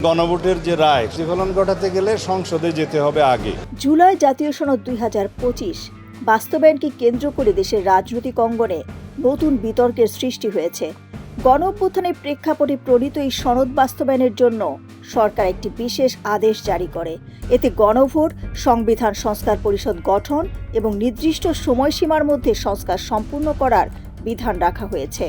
গণভোটের যে রায় প্রতিফলন ঘটাতে গেলে সংসদে যেতে হবে আগে। জুলাই জাতীয় সনদ 2025 বাস্তবায়নকে কেন্দ্র করে দেশের রাজনৈতিক অঙ্গনে নতুন বিতর্কের সৃষ্টি হয়েছে। গণ অভ্যুত্থানের প্রেক্ষাপটে প্রণীত এই সনদ বাস্তবায়নের জন্য সরকার একটি বিশেষ আদেশ জারি করে। এতে গণভোট, সংবিধান সংস্কার পরিষদ গঠন এবং নির্দিষ্ট সময়সীমার মধ্যে সংস্কার সম্পূর্ণ করার বিধান রাখা হয়েছে।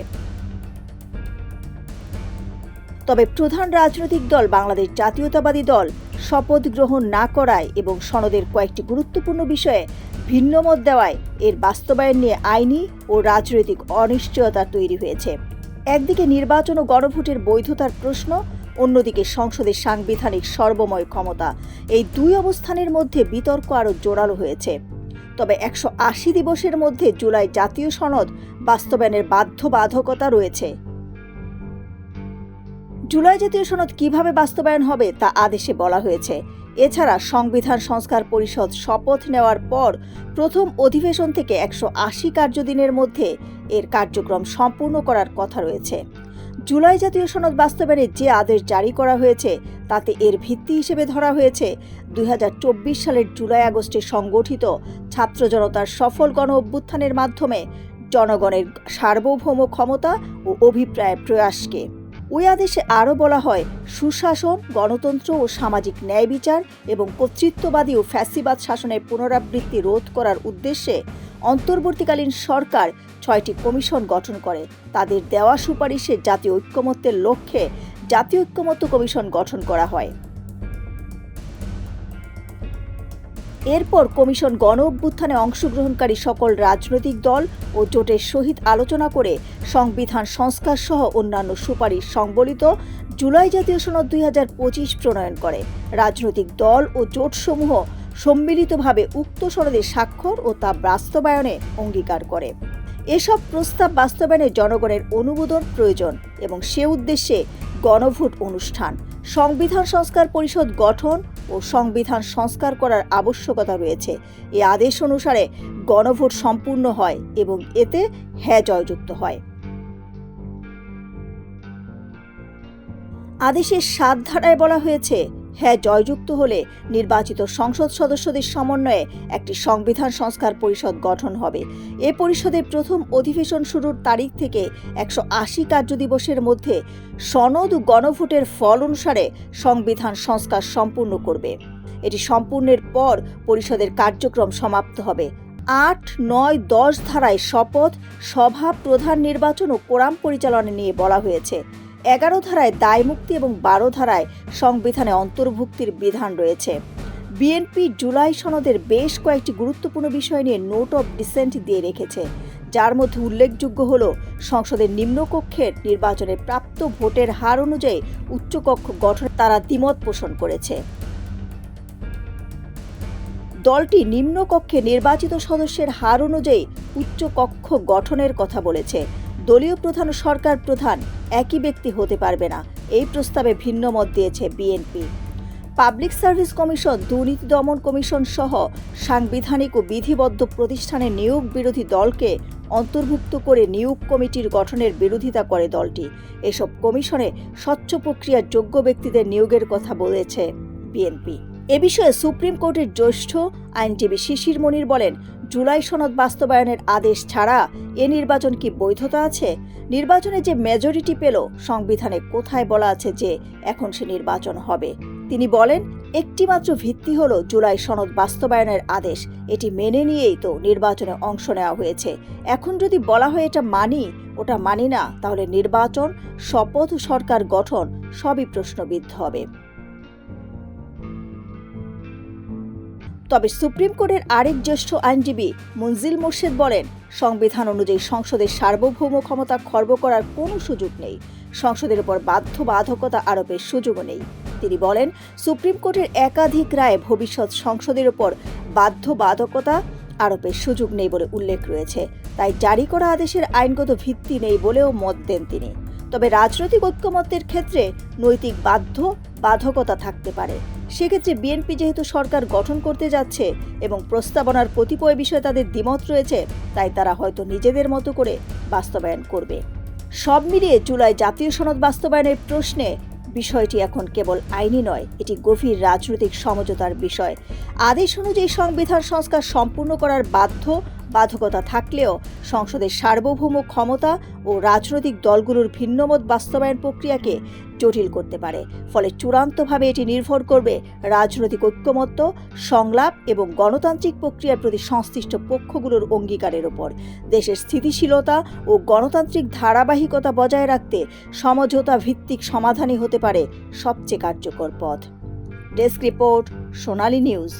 তবে প্রধান রাজনৈতিক দল বাংলাদেশ জাতীয়তাবাদী দল শপথ গ্রহণ না করায় এবং সনদের কয়েকটি গুরুত্বপূর্ণ বিষয়ে ভিন্নমত দেওয়ায় এর বাস্তবায়ন নিয়ে আইনি ও রাজনৈতিক অনিশ্চয়তা তৈরি হয়েছে। একদিকে নির্বাচন ও গণভোটের বৈধতার প্রশ্ন, অন্যদিকে সংসদের সাংবিধানিক সর্বময় ক্ষমতা। এই দুই অবস্থানের মধ্যে বিতর্ক আরও জোরালো হয়েছে। তবে 180 দিবসের মধ্যে জুলাই জাতীয় সনদ বাস্তবায়নের বাধ্যবাধকতা রয়েছে। জুলাই জাতীয় সনদ কিভাবে বাস্তবায়ন হবে তা আদেশে বলা হয়েছে। এছাড়া সংবিধান সংস্কার পরিষদ শপথ নেওয়ার পর প্রথম অধিবেশন থেকে 180 কার্যদিনের মধ্যে এর কার্যক্রম সম্পূর্ণ করার কথা রয়েছে। জুলাই জাতীয় সনদ বাস্তবায়নে যে আদেশ জারি করা হয়েছে তাতে এর ভিত্তি হিসেবে ধরা হয়েছে 2024 সালের জুলাই-আগস্টে সংগঠিত ছাত্র জনতার সফল গণ অভ্যুত্থানের মাধ্যমে জনগণের সার্বভৌম ক্ষমতা ও অভিপ্রায়ের প্রয়াসকে। ওই আদেশে আরও বলা হয়, সুশাসন, গণতন্ত্র ও সামাজিক ন্যায় বিচার এবং কর্তৃত্ববাদী ও ফ্যাসিবাদ শাসনের পুনরাবৃত্তি রোধ করার উদ্দেশ্যে অন্তর্বর্তীকালীন সরকার 6টি কমিশন গঠন করে। তাদের দেওয়া সুপারিশে জাতীয় ঐক্যমত্যের লক্ষ্যে জাতীয় ঐক্যমত্য কমিশন গঠন করা হয়। এরপর কমিশন গণ অভ্যুত্থানে অংশগ্রহণকারী সকল রাজনৈতিক দল ও জোটের সহিত আলোচনা করে সংবিধান সংস্কার সহ অন্যান্য সুপারিশ সংবলিত জুলাই জাতীয় সনদ 2025 প্রণয়ন করে। রাজনৈতিক দল ও জোটসমূহ সম্মিলিতভাবে উক্ত সনদে স্বাক্ষর ও তা বাস্তবায়নে অঙ্গীকার করে। এসব প্রস্তাব বাস্তবায়নে জনগণের অনুমোদন প্রয়োজন এবং সে উদ্দেশ্যে গণভোট অনুষ্ঠান, সংবিধান সংস্কার পরিষদ গঠন ও সংবিধান সংস্কার করার আবশ্যকতা রয়েছে। এই আদেশ অনুসারে গণভোট সম্পূর্ণ হয় এবং এতে হ্যাঁ জয়যুক্ত হয়। আদেশের 7 ধারায় বলা হয়েছে, হ্যাঁ জয়যুক্ত হলে নির্বাচিত সংসদ সদস্যদের সমন্বয়ে একটি সংবিধান সংস্কার পরিষদ গঠন হবে। এ পরিষদের প্রথম অধিবেশন শুরুর তারিখ থেকে 180 কার্যদিবসের মধ্যে সনদ ও গণভোটের ফল অনুসারে সংবিধান সংস্কার সম্পূর্ণ করবে। এটি সম্পূর্ণের পর পরিষদের কার্যক্রম সমাপ্ত হবে। 8, 9, 10 ধারায় শপথ, সভা, প্রধান নির্বাচন ও কোরাম পরিচালনা নিয়ে বলা হয়েছে। 11 ধারায় দায়মুক্তি এবং 12 ধারায় সংবিধানে অন্তর্ভুক্তির বিধান রয়েছে। বিএনপি জুলাই সনদের বেশ কয়েকটি গুরুত্বপূর্ণ বিষয় নিয়ে নোট অব ডিসেন্ট দিয়ে রেখেছে, যার মধ্যে উল্লেখযোগ্য হল সংসদের নিম্নকক্ষের নির্বাচনে প্রাপ্ত ভোটের হার অনুযায়ী উচ্চকক্ষ গঠনে তারা দ্বিমত পোষণ করেছে। দলটি নিম্নকক্ষে নির্বাচিত সদস্যের হার অনুযায়ী উচ্চকক্ষ গঠনের কথা বলেছে। দলীয় প্রধান ও সরকার প্রধান একই ব্যক্তি হতে পারবে না, এই প্রস্তাবে ভিন্ন মত দিয়েছে বিএনপি। পাবলিক সার্ভিস কমিশন, দুর্নীতি দমন কমিশন সহ সাংবিধানিক ও বিধিবদ্ধ প্রতিষ্ঠানে নিয়োগ বিরোধী দলকে অন্তর্ভুক্ত করে নিয়োগ কমিটির গঠনের বিরোধিতা করে দলটি। এসব কমিশনে স্বচ্ছ প্রক্রিয়ার যোগ্য ব্যক্তিদের নিয়োগের কথা বলেছে বিএনপি। এ বিষয়ে সুপ্রিম কোর্টের জ্যেষ্ঠ আইনজীবী শিশির মনির বলেন, জুলাই সনদ বাস্তবায়নের আদেশ ছাড়া এ নির্বাচন কি বৈধতা আছে? নির্বাচনে যে মেজরিটি পেল, সংবিধানে কোথায় বলা আছে যে এখন সে নির্বাচন হবে? তিনি বলেন, একটিমাত্র ভিত্তি হলো জুলাই সনদ বাস্তবায়নের আদেশ। এটি মেনে নিয়েই তো নির্বাচনে অংশ নেওয়া হয়েছে। এখন যদি বলা হয় এটা মানি, ওটা মানি না, তাহলে নির্বাচন, শপথ, সরকার গঠন সবই প্রশ্নবিদ্ধ হবে। তবে সুপ্রিম কোর্টের আরেক জ্যেষ্ঠ আইনজীবী মুনজিল মোর্শেদ বলেন, সংবিধান অনুযায়ী সংসদের সার্বভৌম ক্ষমতা খর্ব করার কোনো সুযোগ নেই। সংসদের উপর বাধ্যবাধকতা আরোপের সুযোগও নেই। তিনি বলেন, সুপ্রিম কোর্টের একাধিক রায়ে ভবিষ্যৎ সংসদের উপর বাধ্যবাধকতা আরোপের সুযোগ নেই বলে উল্লেখ রয়েছে। তাই জারি করা আদেশের আইনগত ভিত্তি নেই বলেও মত দেন তিনি। তবে রাজনৈতিক ঐক্যমত্যের ক্ষেত্রে নৈতিক বাধ্যবাধকতা থাকতে পারে। সেক্ষেত্রে বিএনপি যেহেতু সরকার গঠন করতে যাচ্ছে এবং প্রস্তাবনার কতিপয় বিষয়ে তাদের দ্বিমত রয়েছে, তাই তারা হয়তো নিজেদের মতো করে বাস্তবায়ন করবে। সব মিলিয়ে জুলাই জাতীয় সনদ বাস্তবায়নের প্রশ্নে বিষয়টি এখন কেবল আইনি নয়, এটি গভীর রাজনৈতিক সমঝোতার বিষয়। আদেশ অনুযায়ী সংবিধান সংস্কার সম্পূর্ণ করার বাধ্যকতা থাকলেও সংসদের সার্বভৌম ক্ষমতা ও রাজনৈতিক দলগুলোর ভিন্নমত বাস্তবায়ন প্রক্রিয়াকে জটিল করতে পারে। ফলে চূড়ান্তভাবে এটি নির্ভর করবে রাজনৈতিক ঐক্যমত্য, সংলাপ এবং গণতান্ত্রিক প্রক্রিয়ার প্রতি সংশ্লিষ্ট পক্ষগুলোর অঙ্গীকারের উপর। দেশের স্থিতিশীলতা ও গণতান্ত্রিক ধারাবাহিকতা বজায় রাখতে সমঝোতা ভিত্তিক সমাধানই হতে পারে সবচেয়ে কার্যকর পথ। ডেস্ক রিপোর্ট, সোনালী নিউজ।